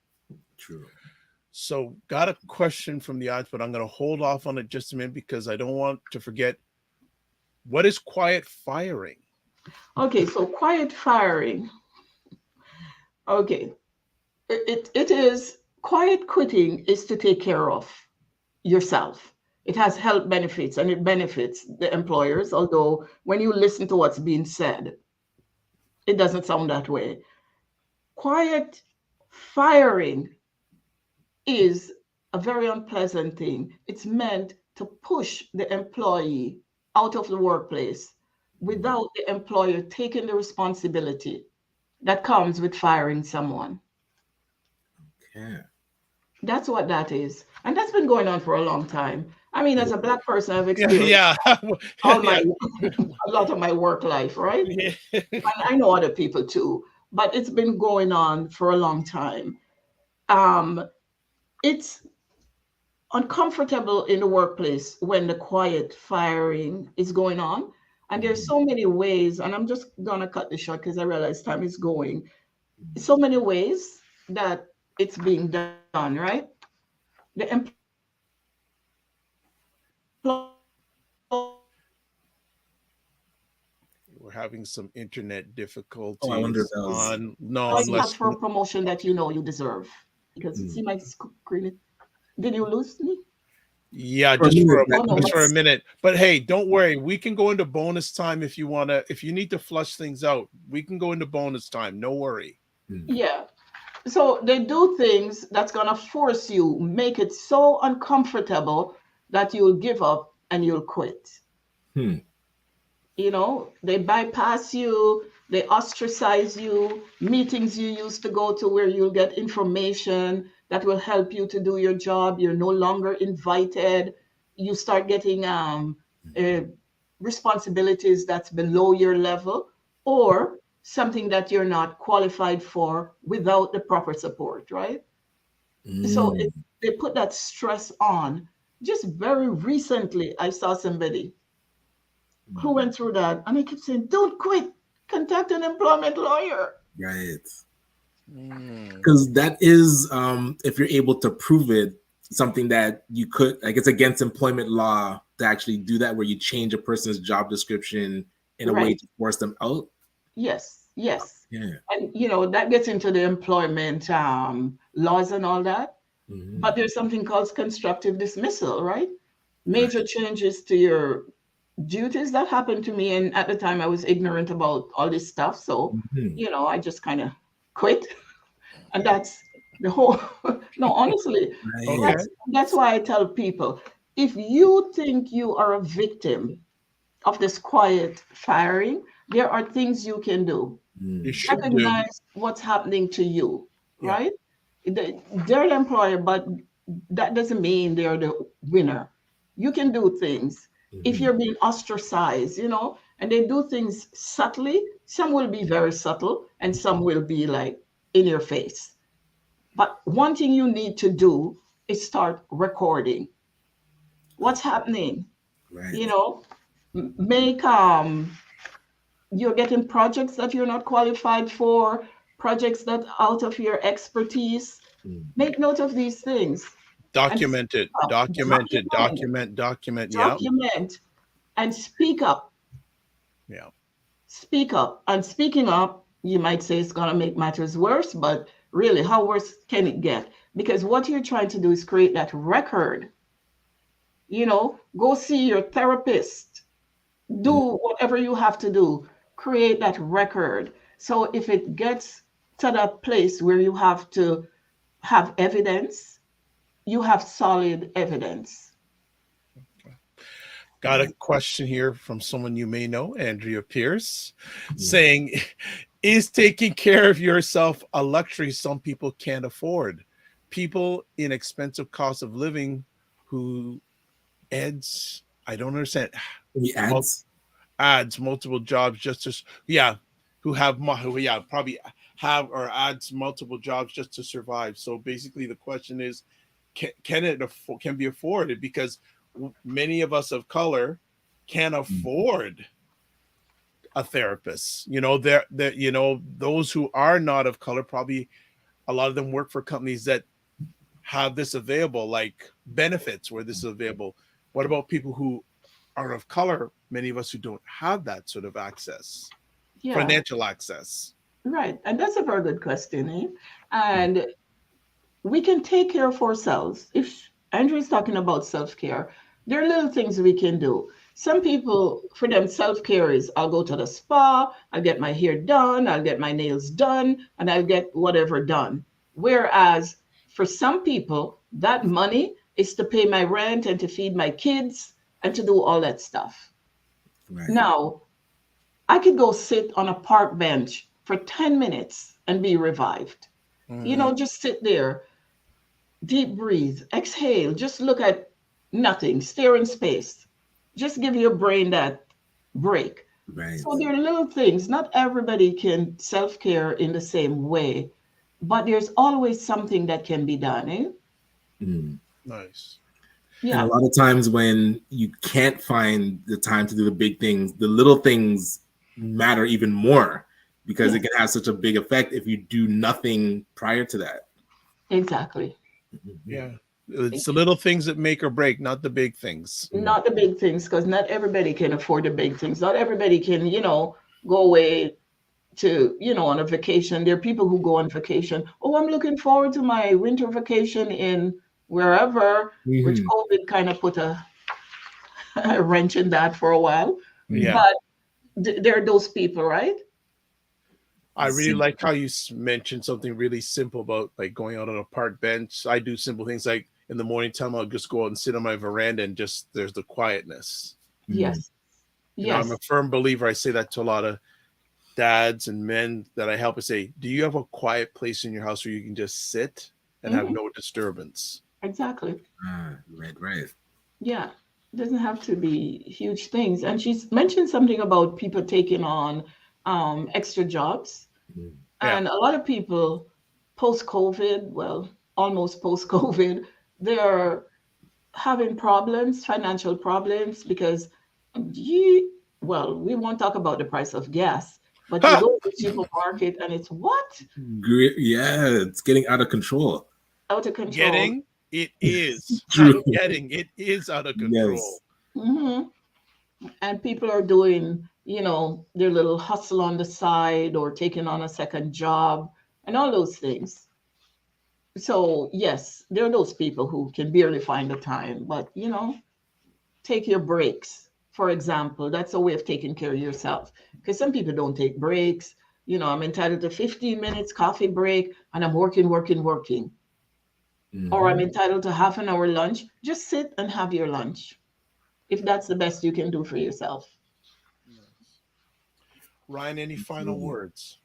True. So, got a question from the audience, but I'm going to hold off on it just a minute because I don't want to forget. What is quiet firing? Okay, so quiet firing. Okay, it is quiet quitting is to take care of yourself. It has health benefits and it benefits the employers, although when you listen to what's being said, it doesn't sound that way. Quiet firing is a very unpleasant thing. It's meant to push the employee out of the workplace without the employer taking the responsibility that comes with firing someone. Yeah. That's what that is. And that's been going on for a long time. I mean, as a Black person, I've Yeah, experienced yeah, all my yeah. a lot of my work life, right? Yeah. And I know other people too, but it's been going on for a long time. Um, it's uncomfortable in the workplace when the quiet firing is going on. And there's so many ways, and I'm just gonna cut this short because I realize time is going. So many ways that it's being done, right? The employer We're having some internet Oh, I wonder if difficulties that was. on no, you unless ask for a promotion that you know you deserve. Because Mm. see my screen, did you lose me? yeah, For a minute, Oh no, just for a that's minute. But hey, don't worry. We can go into bonus time if you want to. If you need to flush things out, we can go into bonus time. No worry. yeah. So they do things that's gonna force you, make it so uncomfortable that you'll give up and you'll quit. Hmm. They bypass you, they ostracize you, meetings you used to go to where you'll get information that will help you to do your job. You're no longer invited. You start getting uh, responsibilities that's below your level or something that you're not qualified for without the proper support, right? So Mm. they put that stress on. Just very recently, I saw somebody who went through that. And I kept saying, don't quit, contact an employment lawyer. Right. Mm. Because that is, if you're able to prove it, something that you could, like, it's against employment law to actually do that, where you change a person's job description in a way Right. to force them out. Yes, yes. Yeah. And, that gets into the employment laws and all that. Mhm. But there's something called constructive dismissal, right? Right. Major changes to your duties that happened to me. And at the time, I was ignorant about all this stuff. So, Mhm. I just kind of quit. And that's the whole, no, honestly, Right. Okay. that's why I tell people if you think you are a victim of this quiet firing, there are things you can do. You Mm. should do. Recognize what's happening to you, Yeah. right? They're the employer, but that doesn't mean they're the winner. You can do things if Mhm. you're being ostracized, and they do things subtly. Some will be very subtle, and some will be like in your face. But one thing you need to do is start recording what's happening, Right. you know, make you're getting projects that you're not qualified for, projects that out of your expertise. Mm. Make note of these things and speak Document it, up. document it, Document, document. Yeah. document, and speak up. Yeah. Speak up. And speaking up, you might say it's going to make matters worse, but really, how worse can it get? Because what you're trying to do is create that record. Go see your therapist, do Mm. whatever you have to do, create that record. So if it gets to that place where you have to have evidence, you have solid evidence. Got a question here from someone you may know, Andrea Pierce, Yeah. saying, is taking care of yourself a luxury some people can't afford? People in expensive cost of living who adds, I don't understand, Any mul- ads? adds multiple jobs just to, yeah, who probably have or adds multiple jobs just to survive. So basically the question is, can be afforded? Because many of us of color can't Mm. afford a therapist. Those who are not of color, probably a lot of them work for companies that have this available, like benefits where this is available. What about people who are of color? Many of us who don't have that sort of access, Yeah, financial access. right. And that's a very good question, eh? And we can take care of ourselves. If Andrew is talking about self care, there are little things we can do. Some people, for them, self care is I'll go to the spa, I'll get my hair done, I'll get my nails done, and I'll get whatever done. Whereas for some people, that money is to pay my rent and to feed my kids and to do all that stuff. Right. Now, I could go sit on a park bench for 10 minutes and be revived. Mm-hmm. Just sit there, deep breathe, exhale, just look at nothing, stare in space. Just give your brain that break. Right. So there are little things. Not everybody can self care in the same way, but there's always something that can be done. Eh? Mm. Nice. And a Yeah, lot of times when you can't find the time to do the big things, the little things matter even more because yeah, it can have such a big effect if you do nothing prior to that. exactly. Yeah. It's the little things that make or break, not the big things. Mm. Not the big things, because not everybody can afford the big things. Not everybody can, go away to, on a vacation. There are people who go on vacation. Oh, I'm looking forward to my winter vacation in wherever, which Mhm. COVID kind of put a wrench in that for a while. Yeah. Mm. But there are those people, right? I really Simple. like how you mentioned something really simple about like going out on a park bench. I do simple things like in the morning time, I'll just go out and sit on my veranda and just there's the quietness. Mm. Yes. I'm a Yes. firm believer. I say that to a lot of dads and men that I help. I say, do you have a quiet place in your house where you can just sit and have Hmm. no disturbance? Exactly. Right, right. Yeah. It doesn't have to be huge things. And she's mentioned something about people taking on extra jobs. Mm. Yeah. And a lot of people post COVID, well, almost post COVID, they're having problems, financial problems, because we won't talk about the price of gas, but you Ha! go to the supermarket and it's what? Great. Yeah, it's getting out of control. Out of control. Getting it is not True. getting it is out of control. Yes. Hmm. And people are doing, their little hustle on the side or taking on a second job and all those things. So, yes, there are those people who can barely find the time, but, take your breaks. For example, that's a way of taking care of yourself. Because some people don't take breaks. I'm entitled to 15 minutes coffee break and I'm working, working, working. Or I'm Mhm. entitled to half an hour lunch. Just sit and have your lunch if that's the best you can do for yourself. Ryan, any final Absolutely. words?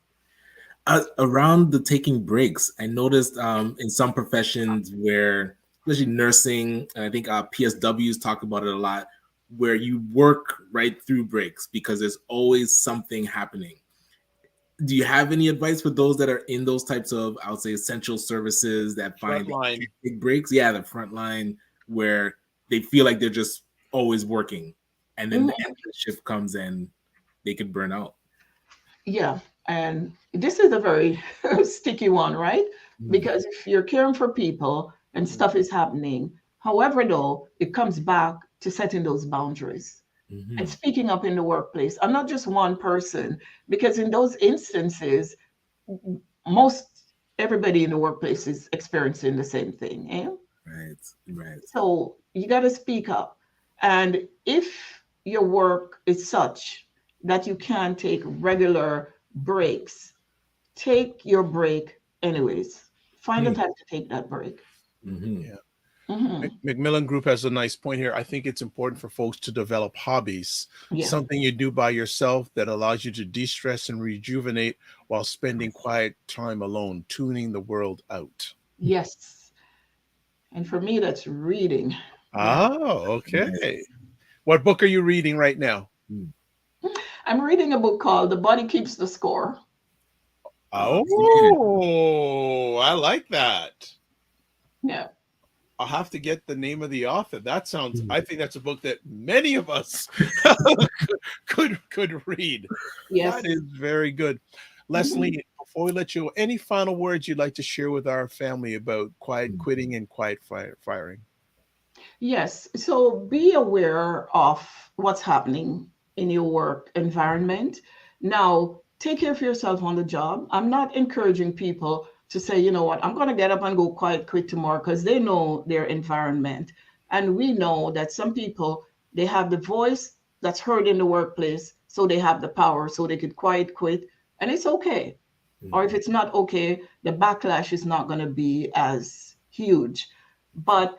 Around the taking breaks, I noticed in some professions where, especially nursing, and I think PSWs talk about it a lot, where you work right through breaks because there's always something happening. Do you have any advice for those that are in those types of, I would say, essential services that find they Frontline. can't take breaks? Yeah, the front line where they feel like they're just always working. and then the end of the shift comes and they could burn out. Yeah, and this is a very sticky one, right? Because if you're caring for people and stuff is happening, however, though, it comes back to setting those boundaries and speaking up in the workplace. I'm not just one person, because in those instances, most everybody in the workplace is experiencing the same thing. Eh? Right, right. So you got to speak up. And if your work is such that you can take regular breaks, take your break anyways. Find the time to take that break. Yeah. Hmm. Macmillan Group has a nice point here. I think it's important for folks to develop hobbies, Yeah. something you do by yourself that allows you to de-stress and rejuvenate while spending quiet time alone, tuning the world out. Yes. And for me, that's reading. Yeah. Oh, okay. Nice. What book are you reading right now? I'm reading a book called The Body Keeps the Score. Oh, I like that. Yeah. I'll have to get the name of the author. That sounds, I think that's a book that many of us could read. Yes. That is very good. Leslie, before we let you go, any final words you'd like to share with our family about quiet quitting and quiet firing? Yes. So be aware of what's happening in your work environment. Now, take care of yourself on the job. I'm not encouraging people to say, you know what, I'm going to get up and go quiet quit tomorrow, because they know their environment. And we know that some people, they have the voice that's heard in the workplace, so they have the power, so they could quiet quit, and it's okay. Or if it's not okay, the backlash is not going to be as huge. But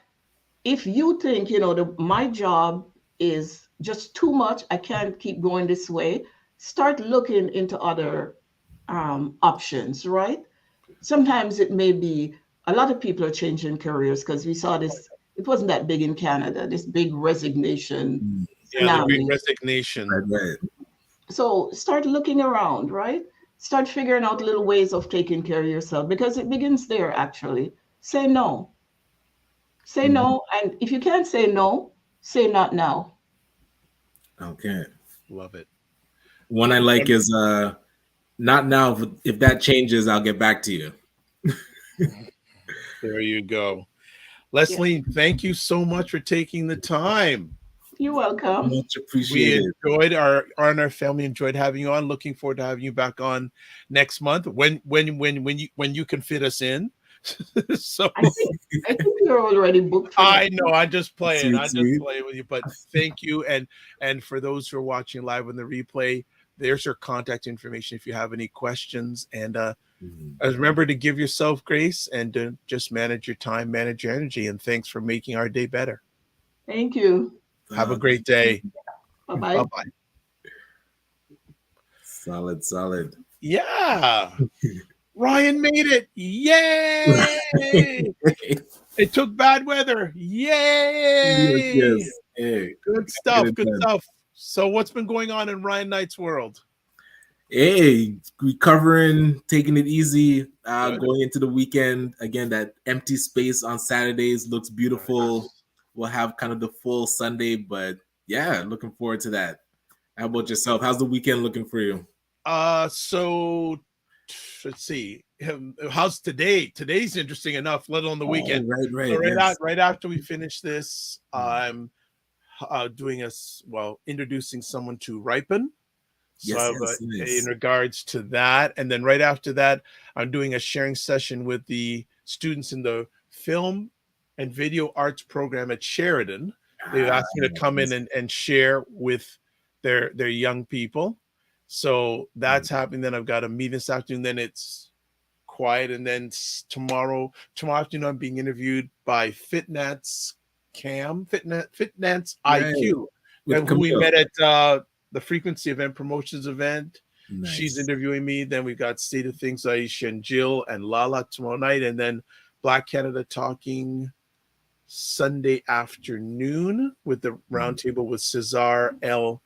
if you think, you know, my job is just too much, I can't keep going this way, start looking into other options, right? Sometimes it may be a lot of people are changing careers, because we saw this, it wasn't that big in Canada, this big resignation Yeah, the great tsunami. resignation. Right. So start looking around, right? Start figuring out little ways of taking care of yourself, because it begins there actually. Say no. Say no. And if you can't say no, say not now. Okay. Love it. One I like is not now. If that changes, I'll get back to you. There you go. Leslie, thank you so much for taking the time. You're welcome. Much We appreciated. enjoyed our family enjoyed having you on. Looking forward to having you back on next month when you can fit us in. So I think you're already booked for I next know I'm just playing. Sweet, I'm just sweet. playing with you. But thank you, and for those who are watching live on the replay, there's your contact information if you have any questions. And remember to give yourself grace and to just manage your time, manage your energy. And thanks for making our day better. Thank you. Have a great day. Bye-bye. Bye-bye. Solid. Yeah. Ryan made it. Yay. It took bad weather. Yay. Yes. Hey, Good stuff. Good stuff. So what's been going on in Ryan Knight's world? Hey, recovering, taking it easy, going into the weekend. Again, that empty space on Saturdays looks beautiful. Nice. We'll have kind of the full Sunday, but yeah, looking forward to that. How about yourself? How's the weekend looking for you? So let's see. How's today? Today's interesting enough, let alone the weekend. Right. So right after we finish this, I'm introducing someone to Ripen. So yes. In regards to that, and then right after that, I'm doing a sharing session with the students in the film and video arts program at Sheridan. They've asked me to come in and share with their young people. So that's happening. Then I've got a meeting this afternoon. Then it's quiet, and then tomorrow afternoon I'm being interviewed by Fitnance IQ, who we met at the Frequency Event Promotions event. Nice. She's interviewing me. Then we've got State of Things, Aisha and Jill and Lala tomorrow night. And then Black Canada Talking Sunday afternoon with the roundtable with Cesar, L,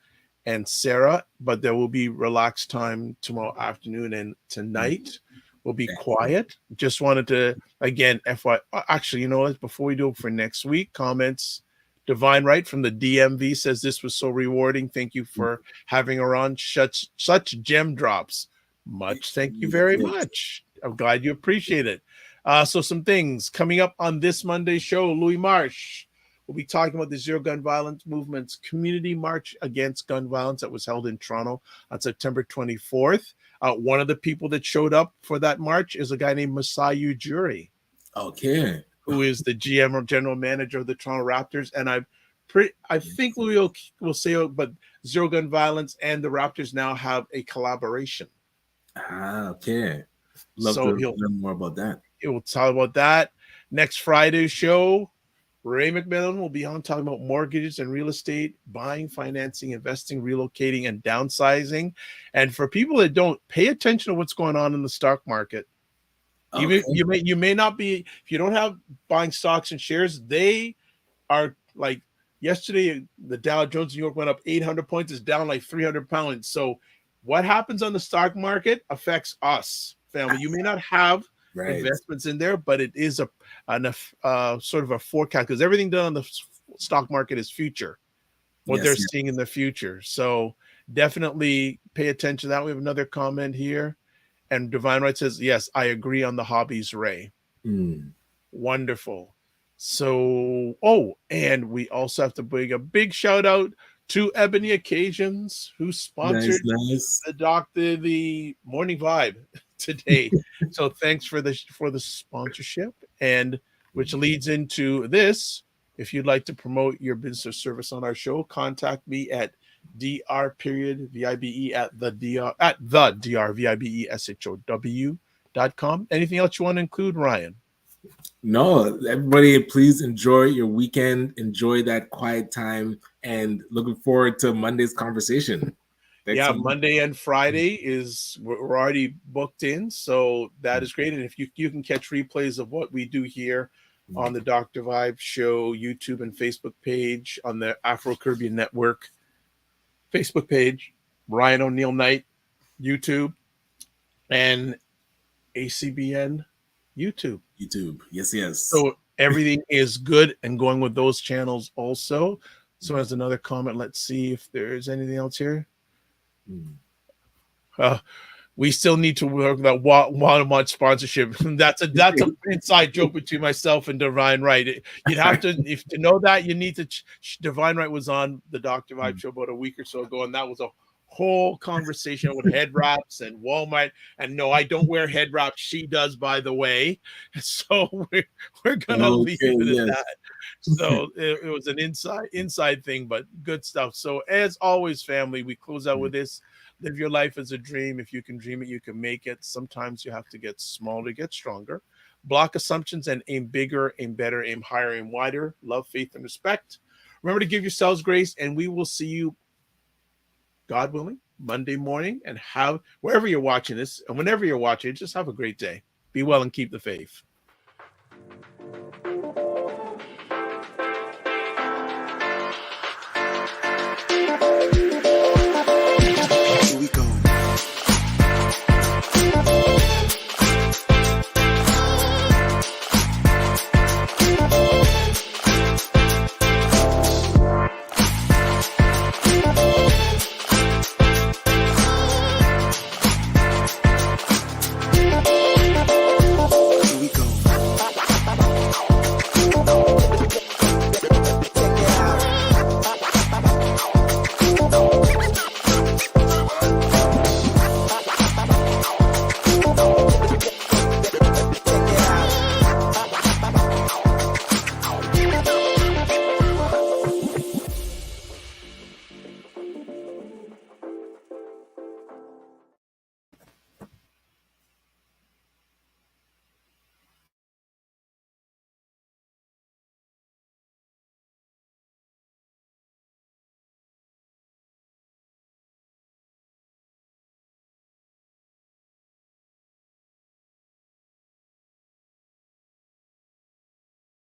and Sarah. But there will be relaxed time tomorrow afternoon, and tonight will be quiet. Just wanted to, again, FY. Actually, you know what? Before we do it for next week, comments Divine Right from the DMV says this was so rewarding. Thank you for having her on. Such gem drops. Much thank you very much. I'm glad you appreciate it. So some things coming up on this Monday show. Louis Marsh will be talking about the Zero Gun Violence Movement's community march against gun violence that was held in Toronto on September 24th. One of the people that showed up for that march is a guy named Masai Ujiri. Okay. Who is the GM or general manager of the Toronto Raptors. And I think we'll say, but Zero Gun Violence and the Raptors now have a collaboration. Okay. Love to learn more about that. It will talk about that. Next Friday's show, Ray McMillan will be on talking about mortgages and real estate, buying, financing, investing, relocating, and downsizing. And for people that don't pay attention to what's going on in the stock market, even you may not be, if you don't have buying stocks and shares, they are like yesterday, the Dow Jones New York went up 800 points, is down like 300 pounds. So what happens on the stock market affects us, family. You may not have investments in there, but it is a sort of a forecast, because everything done on the stock market is future, what they're seeing in the future. So definitely pay attention to that. We have another comment here. And Divine Right says, yes, I agree on the hobbies, Ray. Wonderful. So, and we also have to bring a big shout out to Ebony Occasions, who sponsored the Morning Vibe today. So thanks for the sponsorship, and which leads into this. If you'd like to promote your business or service on our show, contact me at dr.vibe at the drvibeshow.com. Anything else you want to include, Ryan? No, everybody, please enjoy your weekend. Enjoy that quiet time, and looking forward to Monday's conversation. Monday and Friday we're already booked in, so that is great. And if you can catch replays of what we do here on the Dr. Vibe Show YouTube and Facebook page, on the Afro-Caribbean Network Facebook page, Ryan ONeil Knight YouTube, and ACBN YouTube. Yes. So everything is good and going with those channels also. So as another comment, let's see if there's anything else here. We still need to work that Walmart sponsorship. That's an inside joke between myself and Divine Right. You'd have to, if to know that, you need to. Divine Right was on the Dr. Vibe Show about a week or so ago, and that was a whole conversation with head wraps and Walmart. And no, I don't wear head wraps. She does, by the way. So we're gonna leave it at that. So it was an inside thing, but good stuff. So as always, family, we close out with this. Live your life as a dream. If you can dream it, you can make it. Sometimes you have to get smaller to get stronger. Block assumptions and aim bigger, aim better, aim higher, aim wider. Love, faith, and respect. Remember to give yourselves grace, and we will see you, God willing, Monday morning. And wherever you're watching this and whenever you're watching, just have a great day. Be well and keep the faith.